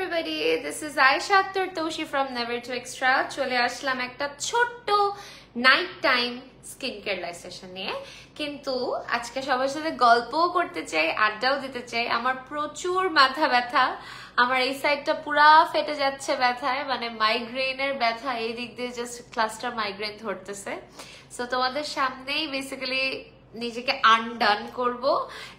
everybody, this is Aisha Akhtar Toshi from Never to Extra. চলে আসলাম একটা ছোট্ট night time skin care live session নিয়ে। কিন্তু আজকে সবার সাথে গল্পও করতে চাই, আড্ডাও দিতে চাই। আমার প্রচুর মাথা ব্যথা, আমার এই সাইডটা পুরা ফেটে যাচ্ছে ব্যথায়, মানে মাইগ্রেনের ব্যথা। এই দিক দিয়ে জাস্ট ক্লাস্টার মাইগ্রেন ধরতেছে। সো তোমাদের সামনেই বেসিক্যালি নিজেকে আনডান করব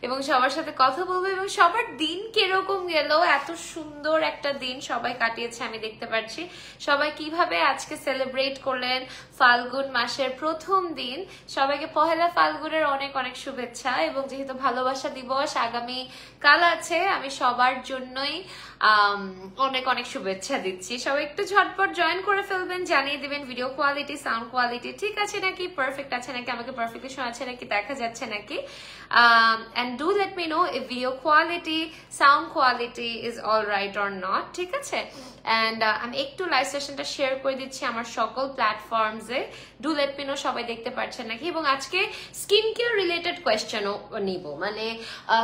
এবং সবার সাথে কথা বলবো এবং সবার দিন কিরকম গেল। এত সুন্দর একটা দিন সবাই কাটিয়েছে, আমি দেখতে পাচ্ছি। সবাই কিভাবে আজকে সেলিব্রেট করলেন ফাল্গুন মাসের প্রথম দিন। সবাইকে পহেলা ফাল্গুনের অনেক অনেক শুভেচ্ছা। এবং যেহেতু ভালোবাসা দিবস আগামী কাল আছে, আমি সবার জন্যই অনেক অনেক শুভেচ্ছা দিচ্ছি। সবাই একটু ঝটপট জয়েন করে ফেলবেন, জানিয়ে দিবেন ভিডিও কোয়ালিটি, সাউন্ড কোয়ালিটি ঠিক আছে নাকি, পারফেক্ট আছে নাকি, আমাকে পারফেক্টলি শোনা যাচ্ছে নাকি, দেখা যাচ্ছে নাকি। and do let me know if video quality, sound quality is all right or not, ঠিক আছে। and আমি একটু লাইভ সেশনটা শেয়ার করে দিচ্ছি আমার সকল প্ল্যাটফর্মসে। ডু লেট মি নো সবাই দেখতে পাচ্ছেন নাকি। এবং আজকে স্কিন কেয়ার রিলেটেড কোয়েশ্চেনও নিব, মানে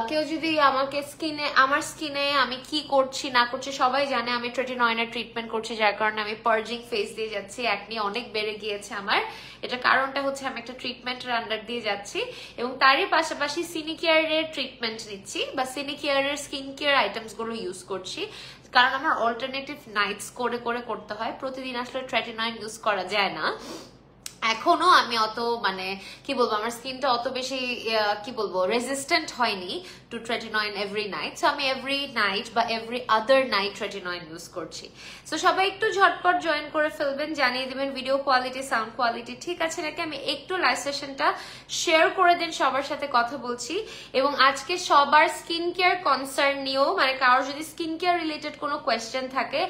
কেউ যদি আমাকে আমার স্কিনে আমি কি করছি না করছি, সবাই জানে আমি ট্রেটিনয়েনের ট্রিটমেন্ট করছি, যার কারণে আমি পার্জিং ফেস দিয়ে যাচ্ছি, একনি অনেক বেড়ে গিয়েছে আমার। এটা কারণটা হচ্ছে আমি একটা ট্রিটমেন্টের আন্ডার দিয়ে যাচ্ছি এবং তারই পাশাপাশি সিনিকেয়ারের ট্রিটমেন্ট নিচ্ছি বা সিনিকেয়ারের স্কিন কেয়ার আইটেমস গুলো ইউজ করছি, কারণ আমার অল্টারনেটিভ নাইটস করে করতে হয়। প্রতিদিন আসলে ট্রেটিনয়েন ইউজ করা যায় না। এখনো আমি অত মানে কি বলবো, আমার স্কিনটা অত বেশি কি বলবো রেজিস্ট্যান্ট হয়নি টু ট্রেটিনয়েন এভরি নাইট। সো আমি এভরি নাইট বা এভরি আদার নাইট ট্রেটিনয়েন ইউজ করছি। সো সবাই একটু ঝটপট জয়েন করে ফেলবেন, জানিয়ে দিবেন ভিডিও কোয়ালিটি, সাউন্ড কোয়ালিটি ঠিক আছে নাকি। আমি একটু লাইভ সেশনটা শেয়ার করে দিন, সবার সাথে কথা বলছি। এবং আজকে সবার স্কিন কেয়ার কনসার্ন নিয়েও, মানে কারোর যদি স্কিন কেয়ার রিলেটেড কোনো কোয়েশ্চেন থাকে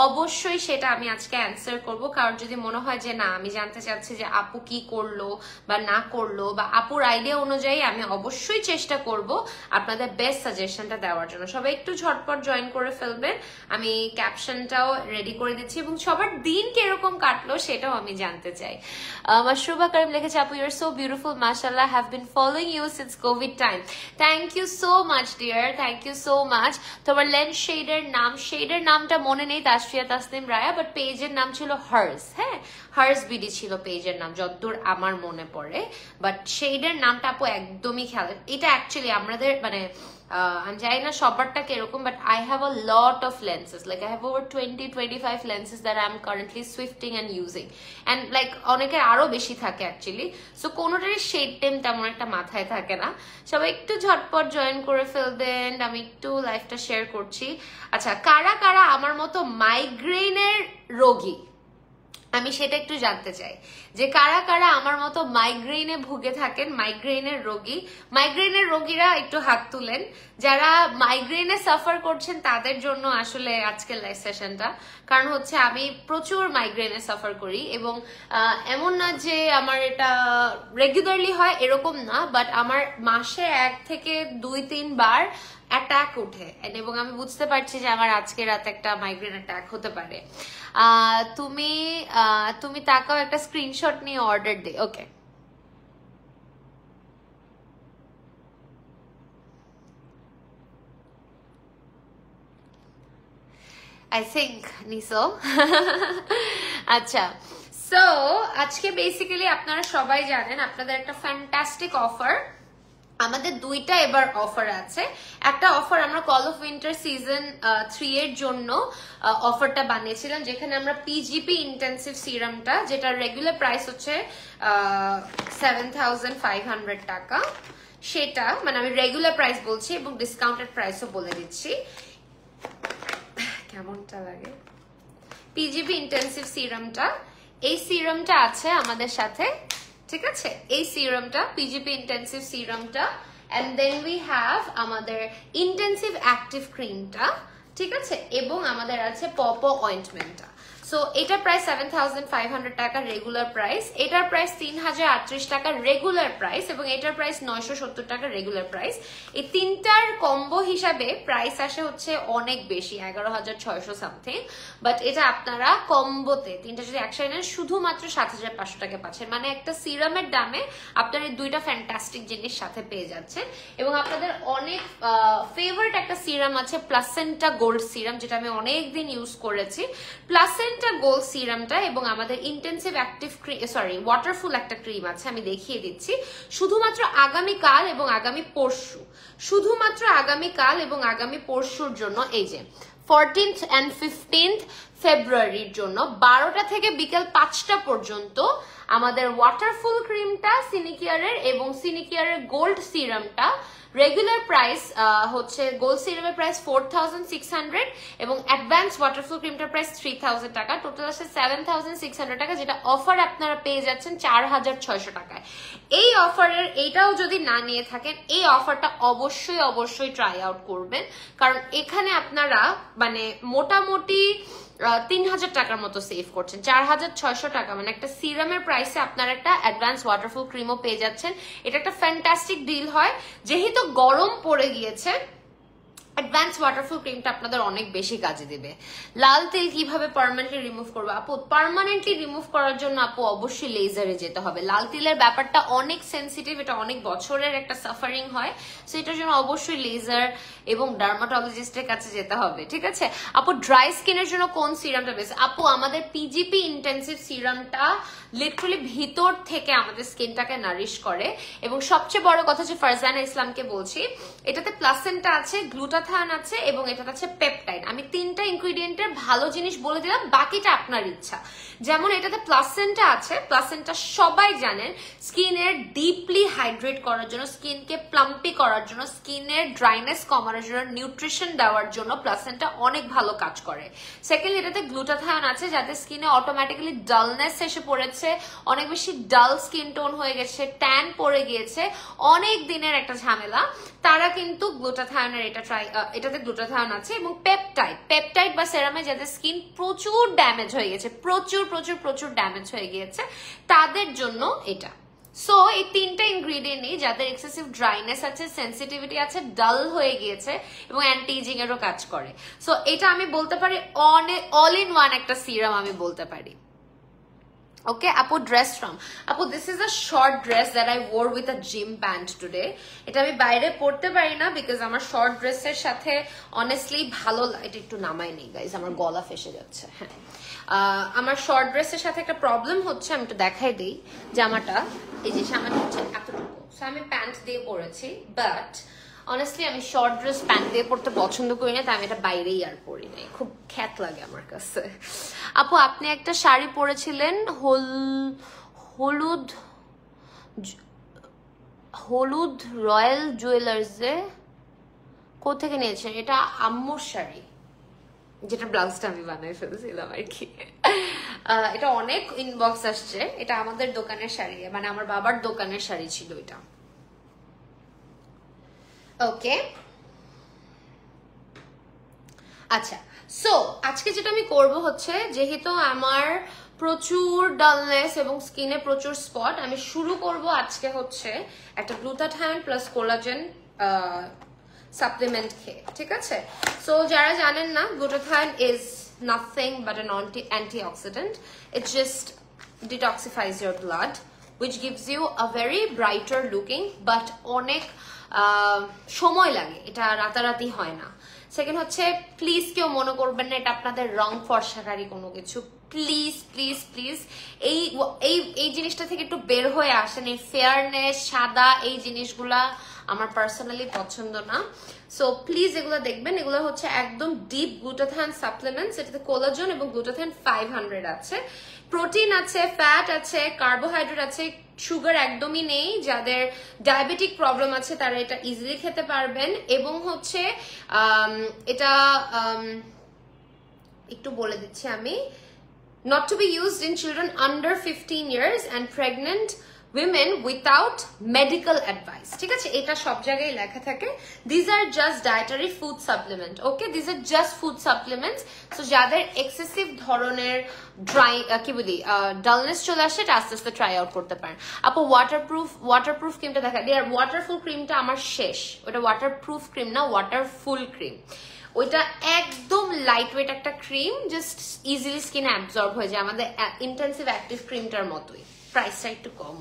অবশ্যই সেটা আমি আজকে অ্যান্সার করব। কারোর যদি মনে হয় যে না আমি জানতে চাচ্ছি যে আপু কি করলো বা না করলো, বা আপুর আইডিয়া অনুযায়ী আমি অবশ্যই চেষ্টা করব আপনাদের বেস্ট সাজেশনটা দেওয়ার জন্য। সবাই একটু ঝটপট জয়েন করে ফেলবেন, আমি ক্যাপশনটাও রেডি করে দিচ্ছি এবং সবার দিন কিরকম কাটলো সেটাও আমি জানতে চাই। মাশরুবা করিম লিখেছে, আপু ইউ আর সো বিউটিফুল মাশাআল্লাহ, have been following you since covid time. Thank you so much dear, thank you so much. তোমার লেন্স শেডের নামটা মনে নেই, তাসফিয়া তাসনিম রায়া, বাট পেজের নাম ছিল হার্স। হ্যাঁ, হার্স বিডি ছিল পেজের নাম যতদূর আমার মনে পড়ে, বাট শেডের নামটা আপু একদমই খেয়াল। এটা অ্যাকচুয়ালি আমাদের মানে আমি জানি না সবারটা কিরকম, but I have a lot of lenses, like I have over 20-25 lenses that I'm currently swifting and using, and like অনেকের আরো বেশি থাকে অ্যাকচুয়ালি। সো কোনোটারই শেড টেম তেমন একটা মাথায় থাকে না। সবাই একটু ঝটপট জয়েন করে ফেলবেন, আমি একটু লাইভটা শেয়ার করছি। আচ্ছা, কারা কারা আমার মতো মাইগ্রেনের রোগী আমি সেটা একটু জানতে চাই, যে কারা কারা আমার মতো মাইগ্রেনে ভুগে থাকেন, মাইগ্রেনের রোগীরা একটু হাত তুলেন। যারা মাইগ্রেনে সাফার করছেন তাদের জন্য আসলে আজকের লাইভ সেশনটা, কারণ হচ্ছে আমি প্রচুর মাইগ্রেনে সাফার করি এবং এমন না যে আমার এটা রেগুলারলি হয় এরকম না, বাট আমার মাসে 1 থেকে 2-3 বার অ্যাটাক উঠে এবং আমি বুঝতে পারছি যে আমার আজকে রাতে একটা মাইগ্রেন অ্যাটাক হতে পারে। তুমি তাকাও, একটা স্ক্রিনশট নিয়ে অর্ডার দে। ওকে, আই থিঙ্ক নিসো। আচ্ছা, সো আজকে বেসিক্যালি আপনারা সবাই জানেন আপনাদের একটা ফ্যান্টাস্টিক অফার, আমাদের দুইটা এবার অফার আছে। একটা অফার আমরা কল অফ উইন্টার সিজন 3 এর জন্য অফারটা বানিয়েছিলাম, যেখানে আমরা পিজিপি ইন্টেন্সিভ সিরামটা, যেটা রেগুলার প্রাইস হচ্ছে 7500 টাকা, সেটা মানে আমি রেগুলার প্রাইস বলছি এবং ডিসকাউন্টেড প্রাইসও বলে দিচ্ছি কেমনটা লাগে। পিজিপি ইন্টেন্সিভ সিরামটা, এই সিরামটা আছে আমাদের সাথে, ঠিক আছে, এই সিরামটা পিজিপি ইন্টেন্সিভ সিরামটা, এন্ড দেন উই হ্যাভ আমাদের ইন্টেন্সিভ অ্যাক্টিভ ক্রিমটা, ঠিক আছে, এবং আমাদের আছে পপো অয়েন্টমেন্টটা। সো এটার প্রাইস 7500 টাকা রেগুলার প্রাইস, এটার প্রাইস 3038 টাকা রেগুলার প্রাইস, এবং এটার প্রাইস 970 টাকা রেগুলার প্রাইস। এই তিনটার কম্বো হিসাবে প্রাইস আসে হচ্ছে অনেক বেশি, 11600 সামথিং, বাট এটা আপনারা কম্বোতে তিনটা যদি একসাথে নেন শুধুমাত্র 7500 টাকা পাচ্ছেন। মানে একটা সিরামের দামে আপনার এই দুইটা ফ্যান্টাস্টিক জিনিস সাথে পেয়ে যাচ্ছেন। এবং আপনাদের অনেক ফেভারিট একটা সিরাম আছে প্লাসেন্টা গোল্ড সিরাম, যেটা আমি অনেকদিন ইউজ করেছি। প্লাসেন্টা গোল্ড সিরামটা এবং আমাদের ইন্টেন্সিভ অ্যাক্টিভ ক্রিম, সরি ওয়াটারফুল একটা ক্রিম আছে, আমি দেখিয়ে দিচ্ছি। শুধুমাত্র আগামীকাল এবং আগামী পরশু, শুধুমাত্র আগামীকাল এবং আগামী পরশুর জন্য, এই যে 14th and 15th ফেব্রুয়ারির জন্য 12টা থেকে বিকেল 5টা পর্যন্ত আমাদের ওয়াটারফুল ক্রিমটা সিনিকেয়ারের এবং সিনিকেয়ারের গোল্ড সিরামটা রেগুলার প্রাইস হচ্ছে গোল্ড সিরামের প্রাইস 4600 এবং অ্যাডভান্স ওয়াটারফুল ক্রিমটার প্রাইস 3000 টাকা, টোটাল আসে 7600 টাকা, যেটা অফার আপনারা পেয়ে যাচ্ছেন 4600 টাকায়। এই অফারের এইটাও যদি না নিয়ে থাকেন, এই অফারটা অবশ্যই অবশ্যই ট্রাই আউট করবেন, কারণ এখানে আপনারা মানে মোটামুটি 3000 টাকার মতো সেভ করছেন। 4600 টাকা মানে একটা সিরামের প্রাইসে আপনারা একটা অ্যাডভান্স ওয়াটারফুল ক্রিমও পেয়ে যাচ্ছেন। এটা একটা ফ্যান্টাস্টিক ডিল হয়, যেহেতু গরম পড়ে গিয়েছে অ্যাডভান্স ওয়াটারফুল ক্রিমটা আপনাদের অনেক বেশি কাজে দিবে। লাল তেল কিভাবে পার্মানেন্টলি রিমুভ করবো আপু? পার্মানেন্টলি রিমুভ করার জন্য আপু অবশ্যই লেজারে যেতে হবে। লাল তেলের ব্যাপারটা অনেক সেন্সিটিভ, এটা অনেক বছরের একটা সাফারিং হয়, সো এটার জন্য অবশ্যই লেজার এবং ডার্মাটোলজিস্টের কাছে যেতে হবে, ঠিক আছে? আপু ড্রাই স্কিনের জন্য কোন সিরামটা বেস্ট? আপু আমাদের পিজিপি ইন্টেন্সিভ সিরামটা লিটারালি ভিতর থেকে আমাদের স্কিনটাকে নারিশ করে, এবং সবচেয়ে বড় কথা যে ফারজানা ইসলামকে বলছি, এটাতে প্লাসেন্টা আছে, গ্লুটাথায়ন আছে এবং এটাতে আছে পেপটাইড। আমি তিনটা ইনগ্রিডিয়েন্টের ভালো জিনিস বলে দিলাম, বাকিটা আপনার ইচ্ছা। যেমন এটাতে প্লাসেন্টা আছে, প্লাসেন্টা সবাই জানেন স্কিনের ডিপলি হাইড্রেট করার জন্য, স্কিনকে প্লাম্পি করার জন্য, স্কিনের ড্রাইনেস কমানোর জন্য, নিউট্রিশন দেওয়ার জন্য প্লাসেন্টা অনেক ভালো কাজ করে। সেকেন্ড, এটাতে গ্লুটাথায়ন আছে, যাতে স্কিনে অটোমেটিক্যালি ডালনেস এসে পড়েছে, অনেক বেশি ডাল স্কিন টোন হয়ে গেছে, ট্যান পড়ে গিয়েছে, অনেক দিনের একটা ঝামেলা, তারা কিন্তু গ্লুটাথায়নের এটাতে গ্লুটাথায়ন আছে। এবং পেপটাইড বা সেরামে যাদের স্কিন প্রচুর ড্যামেজ হয়ে গেছে, প্রচুর প্রচুর প্রচুর ড্যামেজ হয়ে গিয়েছে, তাদের জন্য এটা। সো এই তিনটা ইনগ্রিডিয়েন্ট নেই, যাদের এক্সেসিভ ড্রাইনেস আছে, সেন্সিটিভিটি আছে, ডাল হয়ে গিয়েছে এবং অ্যান্টি এজিং এরও কাজ করে। সো এটা আমি বলতে পারি অল ইন ওয়ান একটা সিরাম আমি বলতে পারি। Okay, Apu, dress from Apu, this is a short dress that I wore with a gym pant today. এটা আমি বাইরে পরতে পারি না বিকজ আমার শর্ট ড্রেসের সাথে অনেস্টলি ভালো, এটা একটু নামাই নেই গাইজ, আমার গলা ফেসে যাচ্ছে। হ্যাঁ, আমার শর্ট ড্রেসের সাথে একটা প্রবলেম হচ্ছে, আমি একটু দেখাই দিই। জামাটা এই যে সামনে হচ্ছে এতটুকু, সো আমি প্যান্ট দিয়ে পরেছি, বাট অনেস্টলি আমি শর্ট ড্রেস প্যান্ট দিয়ে পরতে পছন্দ করি না, তাই আমি এটা বাইরেই আর পরি নাই, খুব খ্যাত লাগে আমার কাছে। আপু আপনি একটা শাড়ি পরেছিলেন হলুদ হলুদ রয়্যাল জুয়েলার্সে, কোথেকে নিয়েছেন? এটা আম্মুর শাড়ি, যেটা ব্লাউজটা আমি বানাই ফেলছিলাম আর কি। এটা অনেক ইনবক্স আসছে, এটা আমাদের দোকানের শাড়ি, মানে আমার বাবার দোকানের শাড়ি ছিল এটা। ওকে, আচ্ছা, সো আজকে যেটা আমি করব হচ্ছে, যেহেতু আমার প্রচুর ডালনেস এবং স্কিনে প্রচুর স্পট, আমি শুরু করব আজকে হচ্ছে একটা গ্লুটাথায়ন প্লাস কোলাজেন সাপ্লিমেন্ট খেয়ে, ঠিক আছে? সো যারা জানেন না, glutathione is nothing but an antioxidant. It just detoxifies your blood, which gives you a very brighter looking, but অনেক সময় লাগে, এটা রাতারাতি হয় না। সেকেন্ড হচ্ছে, প্লিজ কেউ মনে করবেন না এটা আপনাদের রং ফর্সাকারী কোনো কিছু, প্লিজ প্লিজ প্লিজ এই জিনিসটা থেকে একটু বের হয়ে আসেন। এই ফেয়ারনেস, সাদা, এই জিনিসগুলা আমার পার্সোনালি পছন্দ না। সো প্লিজ এগুলো দেখবেন, এগুলো হচ্ছে একদম ডিপ গ্লুটাথায়ন সাপ্লিমেন্টস, এটাতে কোলাজেন এবং গ্লুটাথায়ন 500 আছে, প্রোটিন আছে, ফ্যাট আছে, কার্বোহাইড্রেট আছে, সুগার একদমই নেই। যাদের ডায়াবেটিক প্রবলেম আছে তারা এটা ইজিলি খেতে পারবেন। এবং হচ্ছে এটা একটু বলে দিচ্ছি আমি, not to be used in children under 15 years and pregnant women without medical advice. ঠিক আছে, এটা সব জায়গায় লেখা থাকে। These are just dietary food supplement. Okay, these are just food supplements. So যাদের এক্সেসিভ ধরনের ড্রাই কি বলি ডালনেস চলে আসে, এটা আস্তে আস্তে ট্রাই আউট করতে পারেন। আপু ওয়াটারপ্রুফ ক্রিমটা দেখা ডিয়ার, ওয়াটারফুল ক্রিমটা আমার শেষ। ওটা ওয়াটারপ্রুফ ক্রিম না, ওয়াটারফুল ক্রিম। ওইটা একদম লাইট ওয়েট একটা ক্রিম, জাস্ট ইজিলি স্কিনে অ্যাবজর্ব হয়ে যায়, আমাদের ইন্টেন্সিভ অ্যাক্টিভ ক্রিমটার মতোই। প্রাইসটা একটু কম,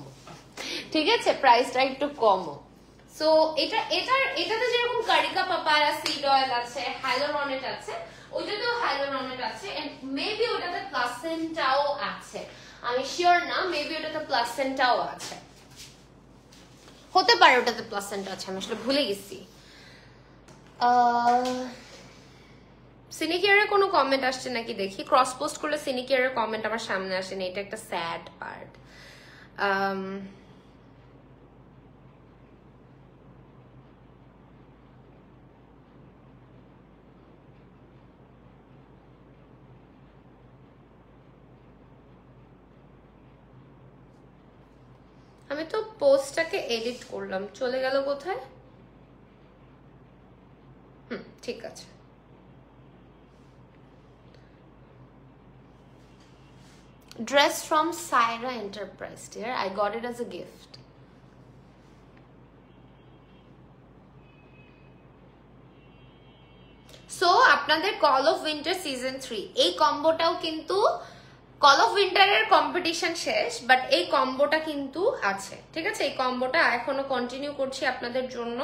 ঠিক আছে, প্রাইসটা একটু কম। সো এটাতে যেরকম কারিকা পাপায়া সিড অয়েল আছে, হাইলোরনেট আছে, ওইটাতেও হাইলোরনেট আছে, এন্ড মেবি ওটাতে প্লাসেন্টাও আছে, আমি শিওর না, মেবি ওটাতে প্লাসেন্টাও আছে, হতে পারে ওটাতে প্লাসেন্টা আছে, আমি আসলে ভুলে গেছি। সিনিকেয়ারের কোনো কমেন্ট আসছে নাকি দেখি, ক্রস পোস্ট করলে সিনিকেয়ারের কমেন্ট আমার সামনে আসেনি, এটা একটা স্যাড পার্ট। আমি তো পোস্টটাকে এডিট করলাম, চলে গেল কোথায়? ঠিক আছে। Dress from Syra Enterprise, dear. I got it as a gift. So, আপনাদের কল অফ উইন্টার সিজন 3 এই কম্বোটাও কিন্তু, কল অফ উইন্টারের কম্পিটিশন শেষ, বাট এই কম্বোটা কিন্তু আছে, ঠিক আছে, এই কম্বোটা এখনো কন্টিনিউ করছি আপনাদের জন্য,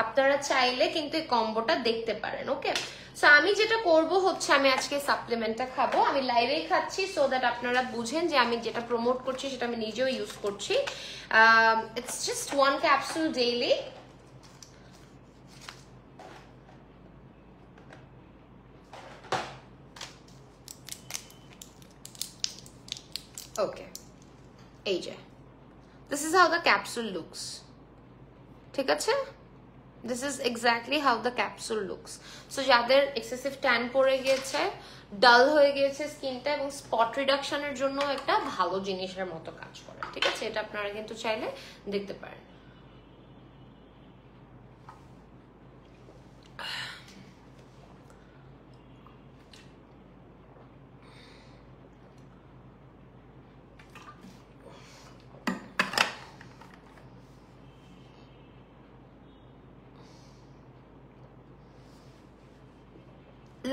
আপনারা চাইলে কিন্তু এই কম্বোটা দেখতে পারেন। ওকে, সো আমি যেটা করব হচ্ছে, আমি আজকে সাপ্লিমেন্টটা খাবো, আমি লাইভেই খাচ্ছি, সো দ্যাট আপনারা বুঝেন যে আমি যেটা প্রমোট করছি সেটা আমি নিজেও ইউজ করছি। It's just 1 capsule daily. Okay, এই যে this is how the capsule looks, ঠিক আছে, this is exactly how the capsule looks. So যাদের এক্সেসিভ ট্যান পড়ে গিয়েছে, ডাল হয়ে গিয়েছে স্কিনটা, এবং স্পট রিডাকশনের জন্য একটা ভালো জিনিসের মতো কাজ করে, ঠিক আছে, এটা আপনারা কিন্তু চাইলে দেখতে পারেন।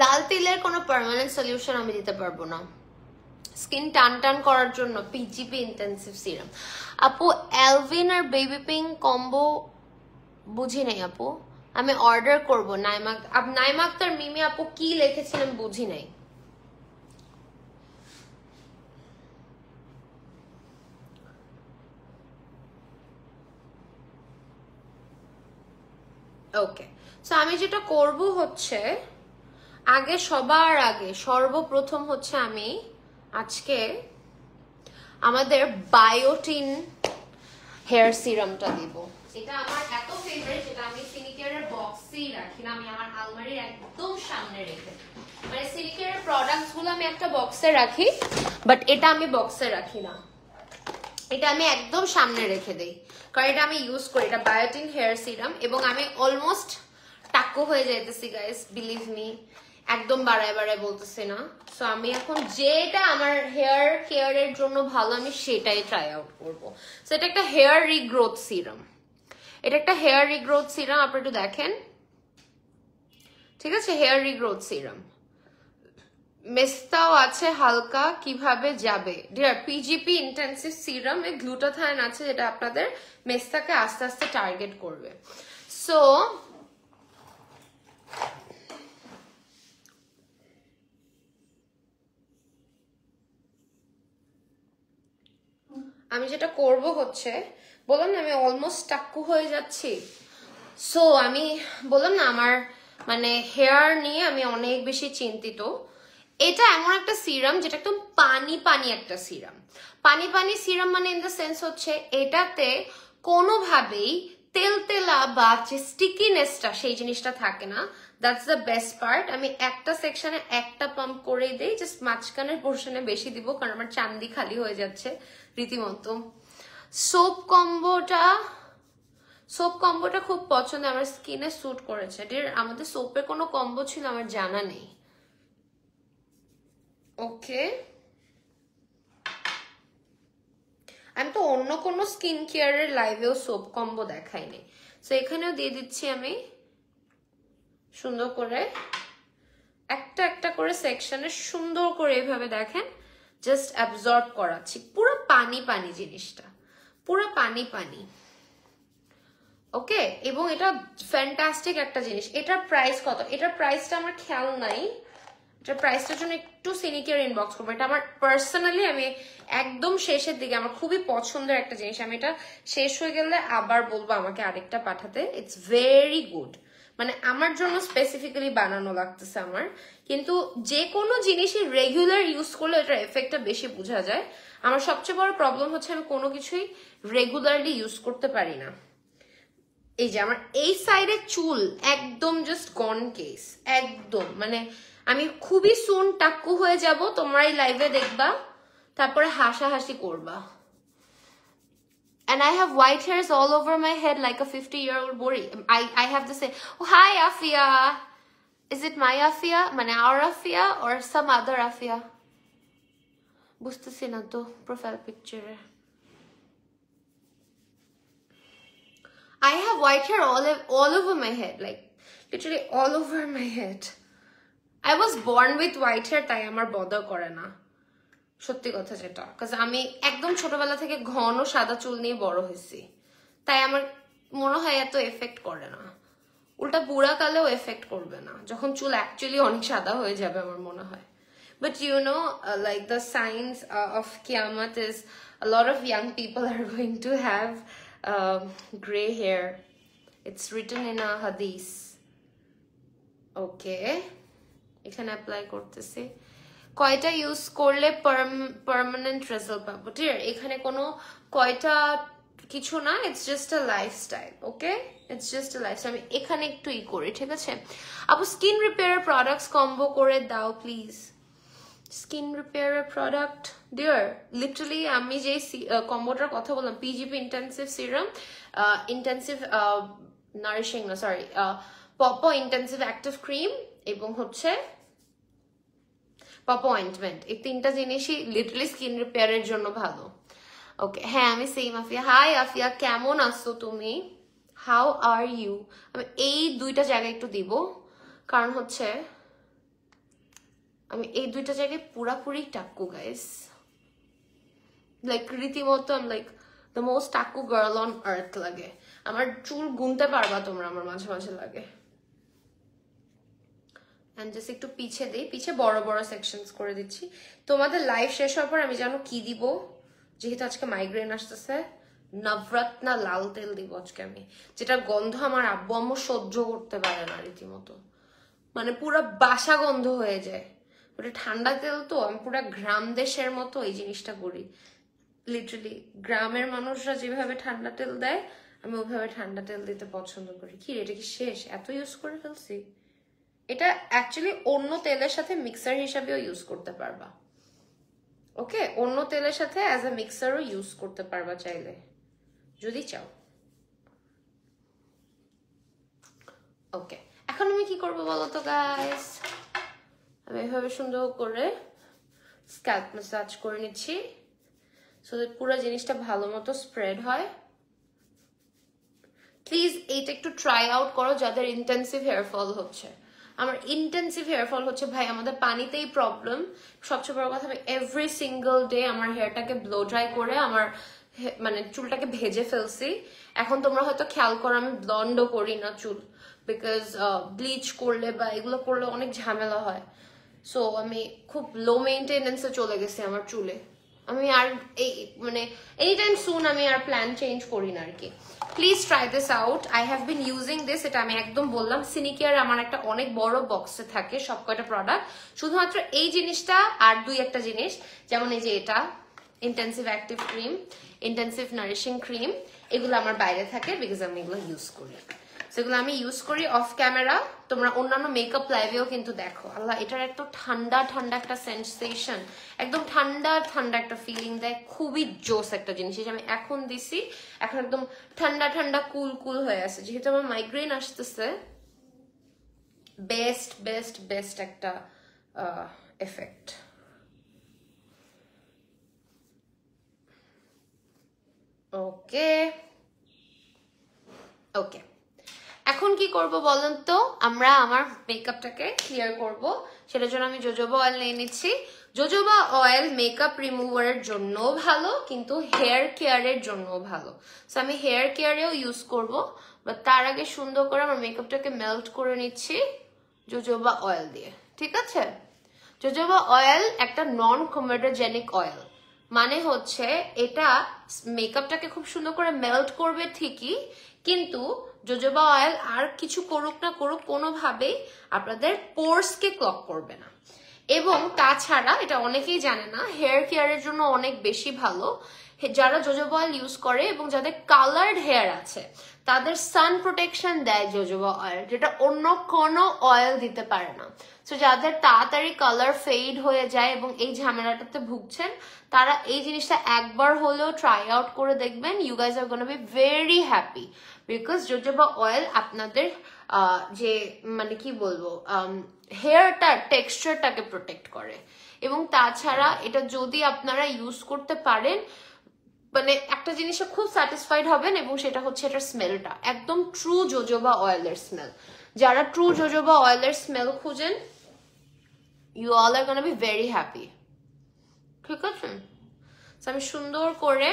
লাল তিলের কোনো পার্মানেন্ট সলিউশন আমি দিতে পারবো না, স্কিন টান টান করার জন্য পিজিপি ইন্টেন্সিভ সিরাম। আপু এলভিন আর বেবি পিঙ্ক কম্বো বুঝি নাই আপু, আমি অর্ডার করবো। নাইমা আক্তার মিমি আপু কি লিখেছিলেন বুঝি নাই। ওকে, সো আমি যেটা করব হচ্ছে, আগে সবার আগে সর্বপ্রথম হচ্ছে আমি আজকে আমাদের বায়োটিন হেয়ার সিরামটা দিব। এটা আমার এত ফেভারিট, এটা আমি সিনিকেয়ারের বক্সেই রাখি না, আমি আমার আলমারির একদম সামনে রেখে, মানে সিনিকেয়ারের প্রোডাক্টস গুলো আমি একটা বক্সে রাখি, বাট এটা আমি বক্সে রাখি না, এটা আমি একদম সামনে রেখে দেই, কারণ এটা আমি ইউজ করি। এটা বায়োটিন হেয়ার সিরাম, এবং আমি অলমোস্ট টাক্কু হয়ে যাইতেছি গাইস, বিলিভ মি, একদম বাড়ায় বাড়ায় বলতেছি না। সো আমি এখন যেটা আমার হেয়ার কেয়ারের জন্য ভালো, আমি সেটাই ট্রাই আউট করবো। সো এটা একটা হেয়ার রিগ্রোথ সিরাম, এটা একটা হেয়ার রিগ্রোথ সিরাম, আপনি একটু দেখেন, ঠিক আছে, হেয়ার রিগ্রোথ সিরাম। মেস্তাও আছে হালকা, কিভাবে যাবে ডিয়ার, পিজিপি ইন্টেন্সিভ সিরাম, এ গ্লুটাথায়ন আছে, যেটা আপনাদের মেস্তাকে আস্তে আস্তে টার্গেট করবে। সো আমি যেটা করব হচ্ছে, বললাম না আমি অলমোস্ট টাক্কু হয়ে যাচ্ছি, সো আমি বললাম না আমার মানে হেয়ার নিয়ে আমি অনেক বেশি চিন্তিত। এটা এমন একটা সিরাম যেটা একদম পানি পানি একটা সিরাম, পানি পানি সিরাম, মানে ইন দ্য সেন্স হচ্ছে এটাতে কোনোভাবেই তেল তেলা বা যে স্টিকিনেসটা সেই জিনিসটা থাকে না, দ্যাটস দ্য বেস্ট পার্ট। আমি একটা সেকশনে একটা পাম্প করে দিই, জাস্ট মাঝখানের পোর্শনে বেশি দিব, কারণ আমার চান্দি খালি হয়ে যাচ্ছে রীতিমতো। সোপ কম্বোটা খুব পছন্দ, আমার স্কিনে স্যুট করেছে। আমাদের সোপের কোনো কম্বো ছিল আমার জানা নেই। ওকে, আমি তো অন্য কোনো স্কিন কেয়ারের লাইভেও সোপ কম্বো দেখাইনি, সো এখানেও দিয়ে দিচ্ছি আমি সুন্দর করে একটা একটা করে সেকশনে সুন্দর করে এইভাবে দেখেন জাস্ট অ্যাবজর্ব করাচ্ছি। পুরো পানি পানি জিনিসটা, পুরো পানি পানি। ওকে, এবং এটা ফ্যান্টাস্টিক একটা জিনিস। এটার প্রাইস কত? এটার প্রাইসটা আমার খেয়াল নাই, এটার প্রাইসটার জন্য একটু সিনিকের ইনবক্স করবো। এটা আমার পার্সোনালি আমি একদম শেষের দিকে আমার খুবই পছন্দের একটা জিনিস। আমি এটা শেষ হয়ে গেলে আবার বলবো আমাকে আরেকটা পাঠাতে। ইটস ভেরি গুড, মানে আমার জন্য স্পেসিফিক্যালি বানানো লাগতেছে আমার। কিন্তু যে কোনো জিনিসই রেগুলার ইউজ করলে এটার এফেক্টটা বেশি বোঝা যায়। আমার সবচেয়ে বড় প্রবলেম হচ্ছে আমি কোনো কিছুই রেগুলারলি ইউজ করতে পারি না। এই যে আমার এই সাইডে চুল একদম জাস্ট গন কেস, একদম মানে আমি খুবই সুন টাক্কু হয়ে যাব, তোমরা এই লাইভে দেখবা, তারপরে হাসাহাসি করবা। And I have white hairs all over my head like a 50-year-old body. I have the same. Oh, hi Afia. Is it my Afia? মানে our Afia or some other Afia? বুঝতেছি না তো profile পিকচারে। I have white hair all over my head, like literally all over my head. I was born with white hair, তাই আমার বদর করে না, সত্যি কথা যেটা। কারণ আমি একদম ছোটবেলা থেকে ঘন সাদা চুল নিয়ে বড় হয়েছি, তাই আমার মনে হয় এত এফেক্ট করে না। উল্টা বুড়া কালেও এফেক্ট করবে না, যখন চুল অ্যাকচুয়ালি অনেক সাদা হয়ে যাবে আমার মনে হয়। But you know, like the signs of Qiyamah is a lot of young people are going to have gray hair. It's written in a hadith. Okay, এখানে অ্যাপ্লাই করতেছি। কয়টা ইউজ করলে পার্মানেন্ট রেজাল্ট পাবো? ঠিক আছে, এখানে কোনো কয়টা কিছু না, it's just a lifestyle. Okay, it's just a lifestyle. আমি এখানে একটু করি, ঠিক আছে আপু? স্কিন রিপেয়ার প্রোডাক্টস কম্বো করে দাও please. Skin repair product dear, literally আমি যে কম্বোটার কথা বললাম, PGP intensive serum, intensive nourishing না সরি পপো ইন্টেন্সিভ অ্যাক্টিভ ক্রিম এবং হচ্ছে পপো অয়েন্টমেন্ট, এই তিনটা জিনিসই লিটারালি স্কিন রিপেয়ারের জন্য ভালো। ওকে, হ্যাঁ আমি সেম আফিয়া। হাই আফিয়া, কেমন আছো তুমি? How are you? আমি এই দুইটা জায়গায় একটু দিব, কারণ হচ্ছে আমি এই দুইটা জায়গায় পুরাপুরি টাক্কু গাইস, লাইক রীতিমতো আমি লাইক দ্য মোস্ট টাক্কু গার্ল অন আর্থ লাগে। আমার চুল গুনতে পারবা তোমরা, আমার মাঝে মাঝে লাগে। এন্ড জাস্ট একটু পিছে দিই, পিছে বড় বড় সেকশনস করে দিচ্ছি। তোমাদের লাইভ শেষ হওয়ার পর আমি জানো কি দিব, যেহেতু আজকে মাইগ্রেন আসতেছে, নবরত্না লাল তেল দিব আজকে আমি, যেটা গন্ধ আমার আব্বু আম্মু সহ্য করতে পারে না রীতিমতো, মানে পুরো বাসা গন্ধ হয়ে যায়। ওটা ঠান্ডা তেল তো, আমি পুরো গ্রাম দেশের মতো এই জিনিসটা করি। লিটারালি গ্রামের মানুষরা যেভাবে ঠান্ডা তেল দেয়, আমি ওইভাবে ঠান্ডা তেল দিতে পছন্দ করি। কি এটা কি শেষ? এত ইউজ করে ফেলছি। এটা অ্যাকচুয়ালি অন্য তেলের সাথে মিক্সার হিসাবেও ইউজ করতে পারবা। ওকে, অন্য তেলের সাথে অ্যাজ এ মিক্সারও ইউজ করতে পারবা চাইলে, যদি চাও। ওকে, এখন আমি কি করবো বলো তো গাইস? আমি এভাবে সুন্দর করে স্ক্যাল্প ম্যাসাজ করে নিচ্ছি, সো দ্যাট পুরো জিনিসটা ভালো মতো স্প্রেড হয়। প্লিজ এইটা একটু ট্রাই আউট করো যাদের ইন্টেন্সিভ হেয়ার ফল হচ্ছে। আমার ইন্টেন্সিভ হেয়ার ফল হচ্ছে ভাই, আমাদের পানিতেই প্রবলেম। সবচেয়ে বড় কথা, আমি এভরি সিঙ্গল ডে আমার হেয়ারটাকে ব্লো ড্রাই করে আমার মানে চুলটাকে ভেজে ফেলছি। এখন তোমরা হয়তো খেয়াল করো আমি ব্লন্ডও করি না চুল, বিকজ ব্লিচ করলে বা এগুলো করলে অনেক ঝামেলা হয়। সো আমি খুব লো মেইনটেনেন্সে চলে গেছি আমার চুলে। আমি আর এই মানে এনি টাইম সুন আমি আর প্ল্যান চেঞ্জ করি না আর কি। Please try this out, I have been using this. এটা আমি একদম বললাম, সিনিকেয়ার আমার একটা অনেক বড় বক্সে থাকে সব কয়টা প্রোডাক্ট, শুধুমাত্র এই জিনিসটা আর দুই একটা জিনিস, যেমন এই যে এটা intensive active cream, intensive nourishing cream, এগুলো আমার বাইরে থাকে বিকজ আমি এগুলো ইউজ করি। সেগুলো আমি ইউজ করি অফ ক্যামেরা, তোমরা অন্যান্য মেকআপ লাইভেও কিন্তু দেখো। আল্লাহ, এটার এত ঠান্ডা ঠান্ডা একটা সেন্সেশন, একদম ঠান্ডা ঠান্ডা একটা ফিলিং দেয়, খুবই জোস একটা জিনিস। আমি এখন দিছি, এখন একদম ঠান্ডা ঠান্ডা কুল কুল হয়ে আছে, যেহেতু আমার মাইগ্রেন আসতেছে। বেস্ট বেস্ট বেস্ট একটা এফেক্ট। ওকে ওকে, এখন কি করব বলুন তো, আমরা আমার মেকআপটাকে ক্লিয়ার করব। সেটার জন্য আমি জোজোবা অয়েল নিয়ে নিচ্ছি। জোজোবা অয়েল মেকআপ রিমুভারের জন্য ভালো, কিন্তু হেয়ার কেয়ারের জন্য ভালো। সো আমি হেয়ার কেয়ারেও ইউজ করব, বাট তার আগে সুন্দর করে আমার মেকআপটাকে মেল্ট করে নিচ্ছি জোজোবা অয়েল দিয়ে। ঠিক আছে, জোজোবা অয়েল একটা নন কমেডোজেনিক অয়েল, মানে হচ্ছে এটা মেকআপটাকে খুব সুন্দর করে মেল্ট করবে ঠিকই, কিন্তু জোজোবা অয়েল আর কিছু করুক না করুক কোনোভাবেই আপনাদের পোরসকে ক্লগ করবে না। এবং তাছাড়া এটা অনেকেই জানে না, হেয়ার কেয়ারের জন্য অনেক বেশি ভালো। যারা জোজোবা অয়েল ইউজ করে এবং যাদের কালার্ড হেয়ার আছে তাদের সান প্রোটেকশন দেয় জোজোবা অয়েল, যেটা অন্য কোনো অয়েল দিতে পারে না। সো যাদের তাড়াতাড়ি কালার ফেড হয়ে যায় এবং এই ঝামেলাটাতে ভুগছেন, তারা এই জিনিসটা একবার হলেও ট্রাই আউট করে দেখবেন। You guys are gonna be very happy, because jojoba oil আপনাদের যে মানে কি বলবো হেয়ারটার টেক্সচারটাকে প্রোটেক্ট করে। এবং তাছাড়া এটা যদি আপনারা ইউজ করতে পারেন, মানে একটা জিনিসে খুব স্যাটিসফাইড হবেন, এবং সেটা হচ্ছে এটার স্মেলটা একদম ট্রু জোজোবা অয়েলের স্মেল। যারা ট্রু জোজোবা অয়েলের স্মেল খুঁজেন, you all are gonna be very happy. ঠিক আছে, আমি সুন্দর করে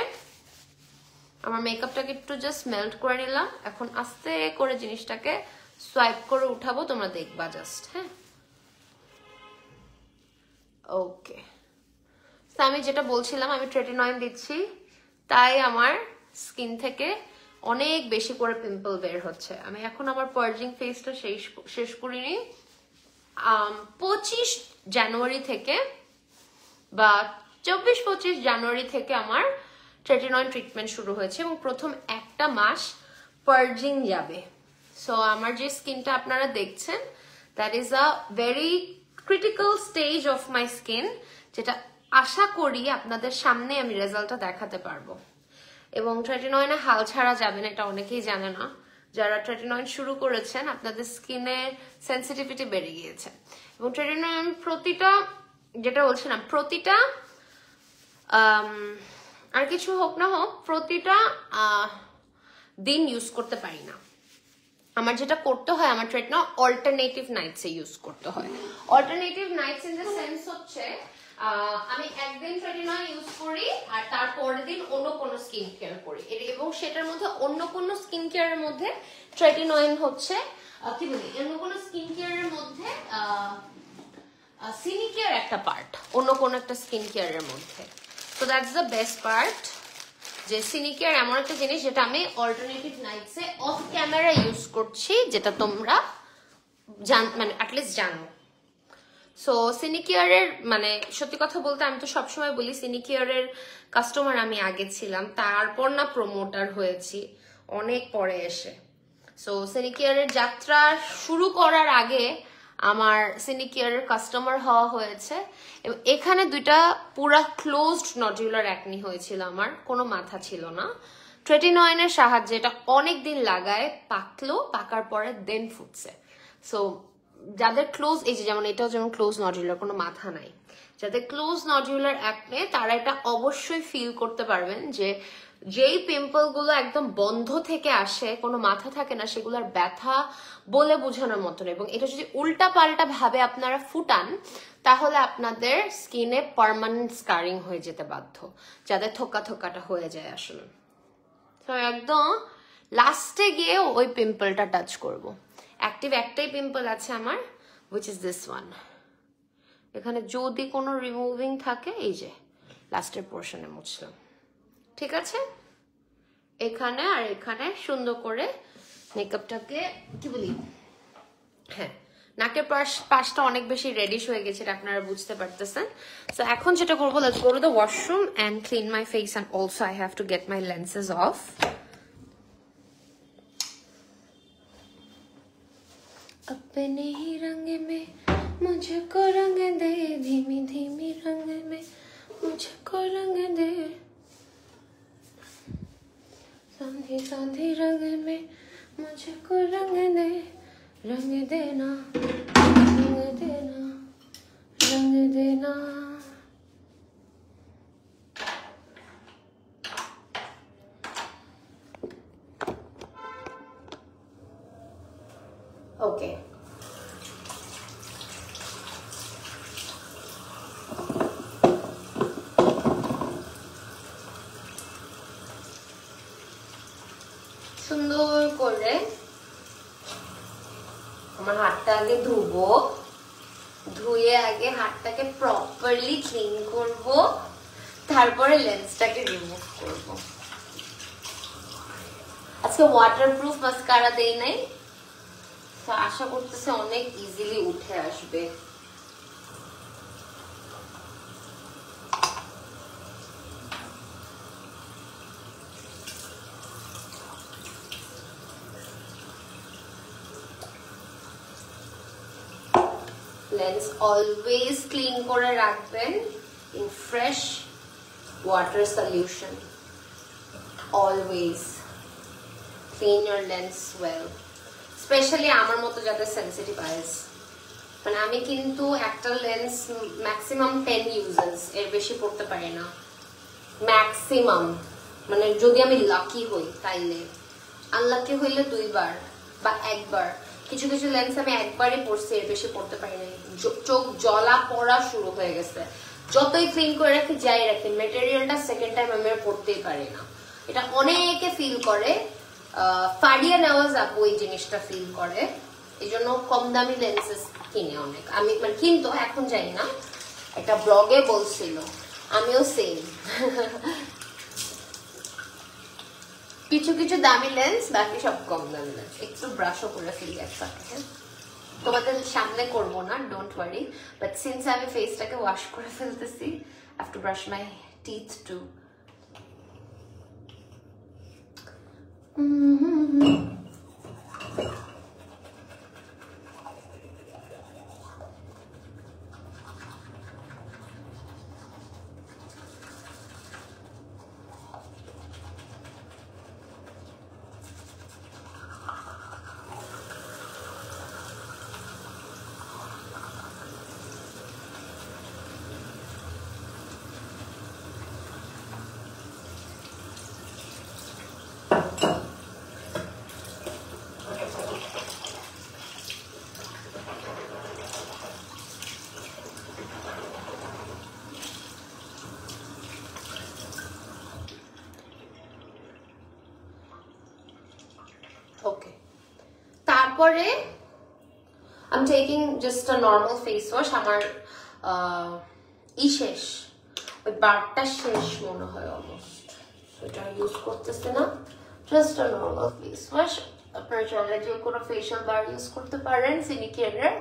আমার মেকআপটাকে একটু জাস্ট মেল্ট করে নিলাম। এখন আস্তে করে জিনিসটাকে সোয়াইপ করে উঠাবো, তোমরা দেখবা জাস্ট। হ্যাঁ, ওকে। আমি যেটা বলছিলাম, আমি ট্রেটিনয়েন দিচ্ছি, তাই আমার স্কিন থেকে অনেক বেশি করে পিম্পল বের হচ্ছে। আমি এখন আমার পার্জিং ফেসটা শেষ করিনি। 25 জানুয়ারি থেকে বা 24-25 জানুয়ারি থেকে আমার ট্রেটিনয়েন ট্রিটমেন্ট শুরু হয়েছে, এবং প্রথম একটা মাস পার্জিং যাবে। সো আমার যে স্কিনটা আপনারা দেখছেন, that is a very critical stage of my skin, যেটা আশা করি আপনাদের সামনে আমি রেজাল্টটা দেখাতে পারবো। এবং ট্রেটিনয়েনে হাল ছাড়া যাবে না, এটা অনেকেই জানে না। যারা ট্রেটিনয়েন শুরু করেছেন, আপনাদের স্কিনের সেন্সিটিভিটি বেড়ে গিয়েছে। এবং ট্রেটিনয়েন প্রতিটা, যেটা বলছিলাম, প্রতিটা আর কিছু হোক না হোক, প্রতিটা দিন ইউজ করতে পারি না। আমার যেটা করতে হয়, আমার ট্রেটিনয়েন অল্টারনেটিভ নাইটসে ইউজ করতে হয়। Alternative nights in the sense হচ্ছে আমি একদিন ট্রেটিনয়েন ইউজ করি আর তারপরের দিন অন্য কোনো স্কিন কেয়ার করি, এবং সেটার মধ্যে অন্য কোনো স্কিন কেয়ারের মধ্যে ট্রেটিনয়েন হচ্ছে কি বলি, অন্য কোনো স্কিন কেয়ারের মধ্যে সিনিকেয়ার একটা পার্ট, অন্য কোনো একটা স্কিন কেয়ারের মধ্যে। তো দ্যাটস দ্য বেস্ট পার্ট, যে সিনিকেয়ার এমন একটা জিনিস যেটা আমি অল্টারনেটিভ নাইটসে অফ ক্যামেরা ইউজ করছি, যেটা তোমরা মানে অ্যাটলিস্ট জানো। সো সিনিকেয়ারের মানে সত্যি কথা বলতে, আমি তো সবসময় বলি সিনিকেয়ারের কাস্টমার আমি আগে ছিলাম, তারপর না প্রমোটার হয়েছি অনেক পরে এসে। সো সিনিকেয়ারের যাত্রা শুরু করার আগে আমার সিনিকেয়ারের কাস্টমার হওয়া হয়েছে, এবং এখানে দুইটা পুরা ক্লোজড নডুলার অ্যাকনি হয়েছিল, আমার কোনো মাথা ছিল না। ট্রেটিনয়েনের সাহায্যে এটা অনেক দিন লাগায় পাকলো, পাকার পরে দেন ফুটছে। সো যাদের ক্লোজ, এই যে যেমন এটাও যেমন ক্লোজ নডুলার, কোনো মাথা নাই, যাদের ক্লোজ নডুলার অ্যাকনে, তারা এটা অবশ্যই ফিল করতে পারবেন যে যেই পিম্পল গুলো একদম বন্ধ থেকে আসে, কোনো মাথা থাকে না, সেগুলোর ব্যথা বলে বোঝানোর মতন। এবং এটা যদি উল্টা পাল্টা ভাবে আপনারা ফুটান, তাহলে আপনাদের স্কিনে পার্মানেন্ট স্কারিং হয়ে যেতে বাধ্য, যাদের থোকা থোকাটা হয়ে যায় আসলে। তো একদম লাস্টে গিয়ে ওই পিম্পলটা টাচ করব। অ্যাক্টিভ একটাই পিম্পল আছে আমার, which is this one। এখানে যদি কোনো রিমুভিং থাকে, এই যে লাস্টের পোর্শনে মুছলাম। ঠিক আছে, এখানে আর এখানে সুন্দর করে মেকআপটাকে কি বলি, হ্যাঁ, নাকের পাশটা অনেক বেশি রেডিশ হয়ে গেছে, এটা আপনারা বুঝতে পারতেছেন। সো এখন যেটা করবো, let's go to the washroom and clean my face, and also I have to get my lenses off. अपने ही रंग में मुझको रंग दे, धीमी धीमी रंग में मुझको रंग दे, सांधी सांधी रंग में मुझको रंग दे, रंग देना रंग देना रंग देना। ओके সুন্দর করে আমার হাতটা আগে ধুবো, ধুয়ে আগে হাতটাকে প্রপারলি ক্লিন করব, তারপরে লেন্সটাকে রিমুভ করব। আজকে ওয়াটারপ্রুফ মাস্কারা দেই নাই, তো আশা করতেছে অনেক ইজিলি উঠে আসবে। লেন্স অলওয়েজ ক্লিন করে রাখবেন in fresh water solution. Always clean your lens well, specially আমার মতো যাদের সেনসিটিভ আইস। মানে আমি কিন্তু একটা লেন্স ম্যাক্সিমাম 10 ইউজেস, এর বেশি পড়তে পারি না ম্যাক্সিমাম। মানে যদি আমি লাকি হই তাইলে, আনলাকি হইলে 2 বার বা 1 বার। কিছু কিছু লেন্স আমি একবারই পড়ছি, এর বেশি পড়তে পারি নাই, চোখ জ্বলা পড়া শুরু হয়ে গেছে। যতই ক্লিন করে রাখি যাই রাখি, মেটেরিয়ালটা সেকেন্ড টাইম আমি আর পড়তেই পারি না। এটা অনেকে ফিল করে, ফাড়িয়ে নেওয়া যাবো এই জিনিসটা ফিল করে, এই জন্য কম দামি লেন্সেস কিনে অনেক। আমি মানে কিন্তু এখন জানি না, একটা ব্লগে বলছিল, আমিও সেম। কিছু কিছু দামি লেন্স, বাকি সব কম দামি লেন্স। একটু ব্রাশও করে ফেলি একসাথে, হ্যাঁ তোমাদের সামনে করবো না, ডোন্ট ওয়ারি, বাট সিন্স আমি ফেসটাকে ওয়াশ করে ফেলতেছি, I have to brush my teeth too. Okay, তারপরে I'm taking just a normal face wash. আমার শেষ, ওই বারটা শেষ মনে হয় অলমোস্ট, এটা ইউজ করতেছে না। Just a normal face wash। আপনারা চাইলে যে কোনো ফেশিয়াল বার ইউজ করতে পারেন সিনিকেয়ারের।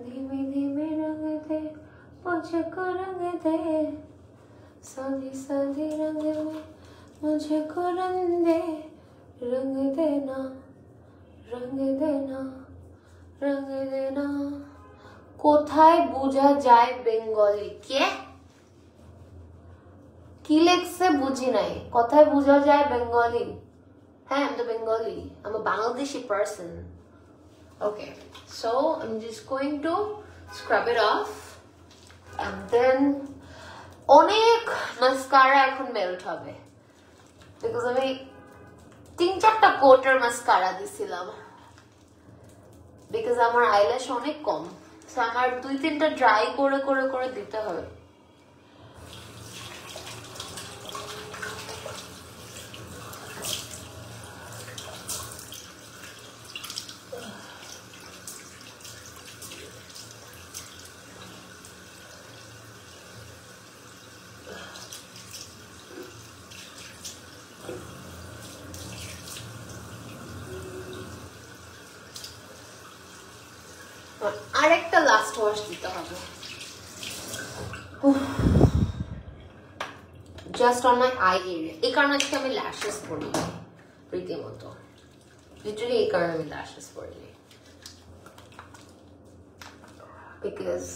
धीमे धीमे रंग दे मुझको रंग दे, साधी साधी रंग में मुझको रंग दे, रंग देना रंग देना रंग देना। কোথায় বোঝা যায় বেঙ্গলি? কে কি লেখছে বুঝি নাই, কোথায় বোঝা যায় বেঙ্গলি? হ্যাঁ, I'm the Bengali, I'm a Bangladeshi person. Okay, so I'm just going to scrub it off and then অনেক মাস্কারা এখন মেল্ট হবে, বিকজ আমি 3-4টা কোটের মাস্কারা দিছিলাম, বিকজ আমার আইল্যাশ অনেক কম, সো আমার 2-3টা ড্রাই করে করে করে দিতে হবে। আরেকটা লাস্ট ওয়াশ দিতে হবে। Just on my I area. এই কারণে আজকে আমি ল্যাশেস পরি রীতিমতো, লিটারালি এই কারণে আমি lashes পরিনি, because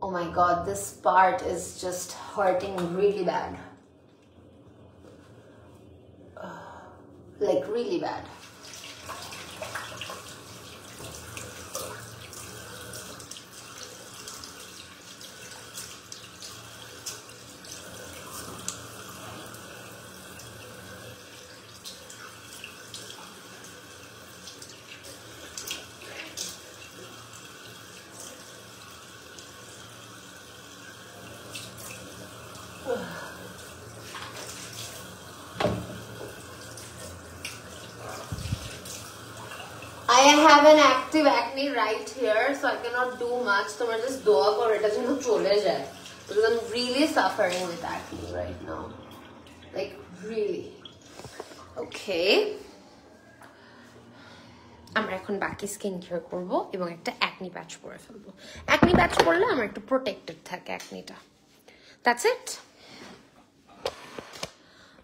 oh my god, this part is just hurting really bad, like really bad. I have an active acne right here, so I cannot do much. So I just dua kor eta jeno chole jay, because I'm really suffering with acne right now, like really. Okay, আমরা এখন বাকি skin care করবো এবং একটা acne প্যাচ পরে ফেলবো। Acne প্যাচ পরলে আমার একটু প্রোটেক্টেড থাকে অ্যাকনিটা। That's it.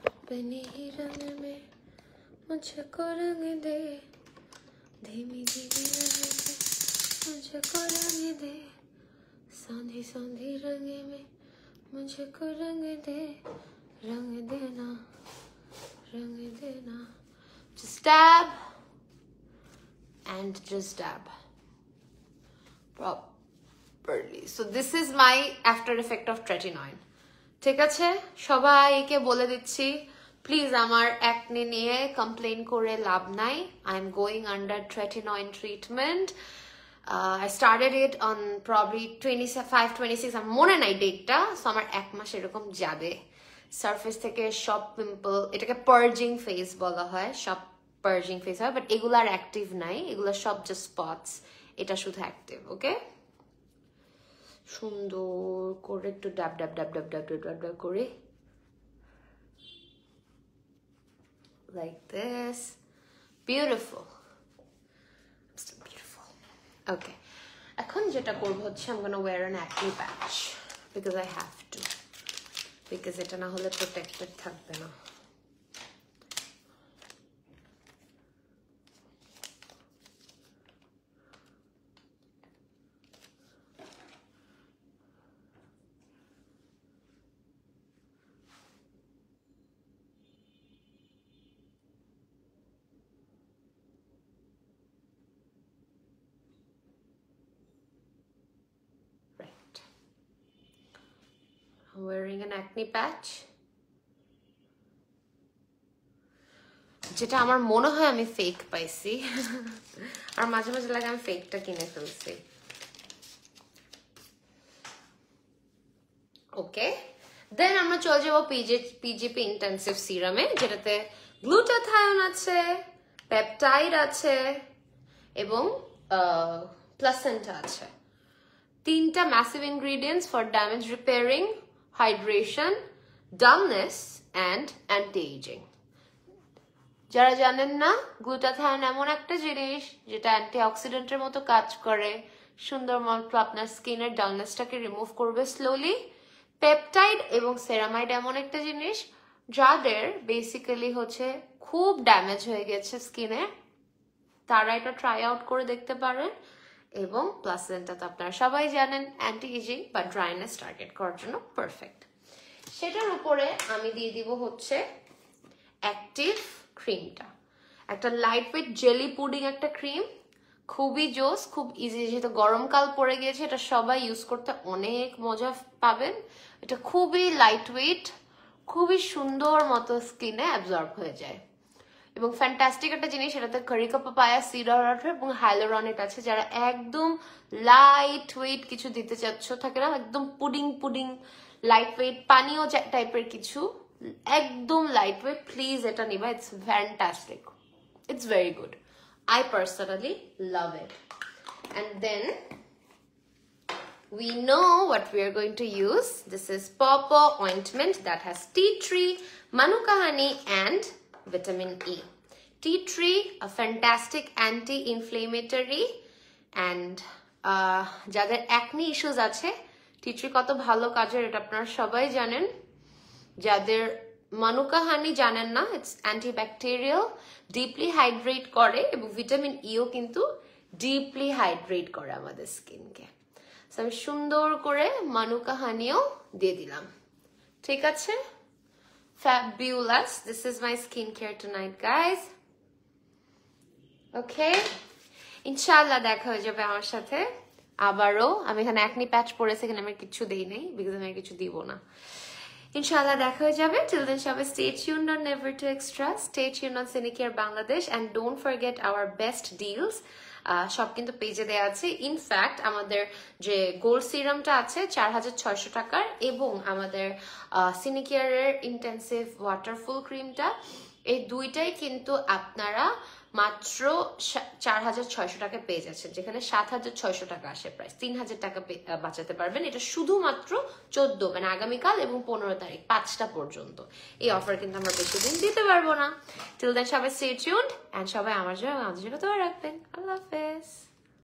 अपने ही रंग में मुझको रंग दे, धीमी धीमी रंग में मुझको रंग दे, सांधी सांधी रंग में मुझको रंग दे, रंग देना रंग देना। Just dab and just dab properly. So this is my after effect of tretinoin. ঠিক আছে, সবাইকে বলে দিচ্ছি প্লিজ আমার অ্যাকনি নিয়ে কমপ্লেইন করে লাভ নাই। I am going under tretinoin treatment. I started it on probably 25-26, আমার মনে নাই ডেটটা, সো আমার 1 মাস এরকম যাবে। সারফেস থেকে সব পিম্পল, এটাকে পার্জিং ফেস বলা হয়, সব পার্জিং ফেস হয়, বাট এগুলো আর অ্যাক্টিভ নাই, এগুলো সব জাস্ট স্পটস, এটা শুধু অ্যাক্টিভ। ওকে, সুন্দর করে একটু ডাব ডাব ডাব ডাব ডাব ডাব ডাব ডাব করে, like this. Beautiful. I'm still beautiful. Okay, এখন যেটা করব হচ্ছে I'm gonna wear an acne patch because I have to, because এটা না হলে protected থাকবে না। I'm wearing an acne patch, যেটা আমার মনে হয় আমি ফেক পাইছি, আর মাঝে মাঝে লাগে আমি ফেকটা কিনে ফেলছি। ওকে, দেন আমরা চলে যাবো পিজিপি ইন্টেন্সিভ সিরামে, যেটাতে গ্লুটাথায়ন আছে, পেপটাইড আছে এবং প্লাসেন্টা আছে। 3টা massive ingredients for damage repairing, hydration, dullness and anti ageing. যারা জানেন না, গ্লুটাথায়ন এমন একটা জিনিস যেটা অ্যান্টি অক্সিডেন্টের মতো কাজ করে, সুন্দর মতো আপনার স্কিনের ডালনেসটাকে রিমুভ করবে স্লোলি। পেপটাইড এবং সেরামাইড এমন একটা জিনিস যাদের বেসিক্যালি হচ্ছে খুব ড্যামেজ হয়ে গেছে স্কিনে, তারা এটা ট্রাই আউট করে দেখতে পারেন। এবং প্লাসেন্টা তো আপনারা সবাই জানেন অ্যান্টি এজিং বা ড্রাইনেস টার্গেট করার জন্য পারফেক্ট। সেটার উপরে আমি দিয়ে দিব হচ্ছে অ্যাক্টিভ ক্রিমটা, একটা লাইট ওয়েট জেলি পুডিং একটা ক্রিম, খুবই জোস, খুব ইজি। যেহেতু গরমকাল পড়ে গিয়েছে, এটা সবাই ইউজ করতে অনেক মজা পাবেন। এটা খুবই লাইট ওয়েট, খুবই সুন্দর মতো স্কিনে অ্যাবজর্ব হয়ে যায় এবং ফ্যান্টাস্টিক একটা জিনিস। এটাতে কারিকা পাপায়া, সিডার ওয়াটার এবং হাইলোরনিক আছে। যারা একদম লাইট ওয়েট কিছু দিতে চাচ্ছ, থাকে না একদম পুডিং পুডিং লাইট ওয়েট পানীয় টাইপের কিছু, একদম লাইট ওয়েট, প্লিজ এটা নিবা। It's fantastic, it's very good. I personally love it. And then we know what we are going to use. This is Pawpaw ointment that has tea tree, manuka honey and vitamin E. Tea tree, a fantastic anti-inflammatory, and যাদের acne issues আছে, tea tree কত ভালো কাজের এটা আপনারা সবাই জানেন। যাদের মানুকা হানি জানেন না, ইটস অ্যান্টিব্যাকটেরিয়াল, ডিপলি হাইড্রেট করে এবং ভিটামিন ইও কিন্তু ডিপলি হাইড্রেট করে আমাদের স্কিনকে। আমি সুন্দর করে মানুকা হানিও দিয়ে দিলাম। ঠিক আছে, fabulous. This is my skincare tonight, guys. Okay, ইনশাআল্লাহ দেখা হয়ে যাবে আমার সাথে আবারও। আমি এখানে একনি প্যাচ পরেছে, এখানে আমি কিছু দেই নাই বিকজ আমি কিছু দিব না। ইনশাআল্লাহ দেখা হয়ে যাবে। Till then সবাই stay tuned on Never Too Extra, stay tuned on Cinicare Bangladesh and don't forget our best deals. সব কিন্তু পেজে দেওয়া আছে। ইনফ্যাক্ট আমাদের যে গোল্ড সিরামটা আছে 4600 টাকার এবং আমাদের সিনিকেয়ারের ইন্টেন্সিভ ওয়াটারফুল ক্রিমটা, এই দুইটাই কিন্তু আপনারা মাত্র 4600 টাকা পেয়ে যাচ্ছেন, যেখানে 7600 টাকা আসে প্রাইস। 3000 টাকা বাঁচাতে পারবেন। এটা শুধুমাত্র 14 মানে আগামীকাল এবং 15 তারিখ 5টা পর্যন্ত। এই অফার কিন্তু আমরা বেশি দিন দিতে পারবো না। Till then সবাই stay tuned and সবাই আমার জন্য দোয়া রাখবেন। আল্লাহ হাফেজ।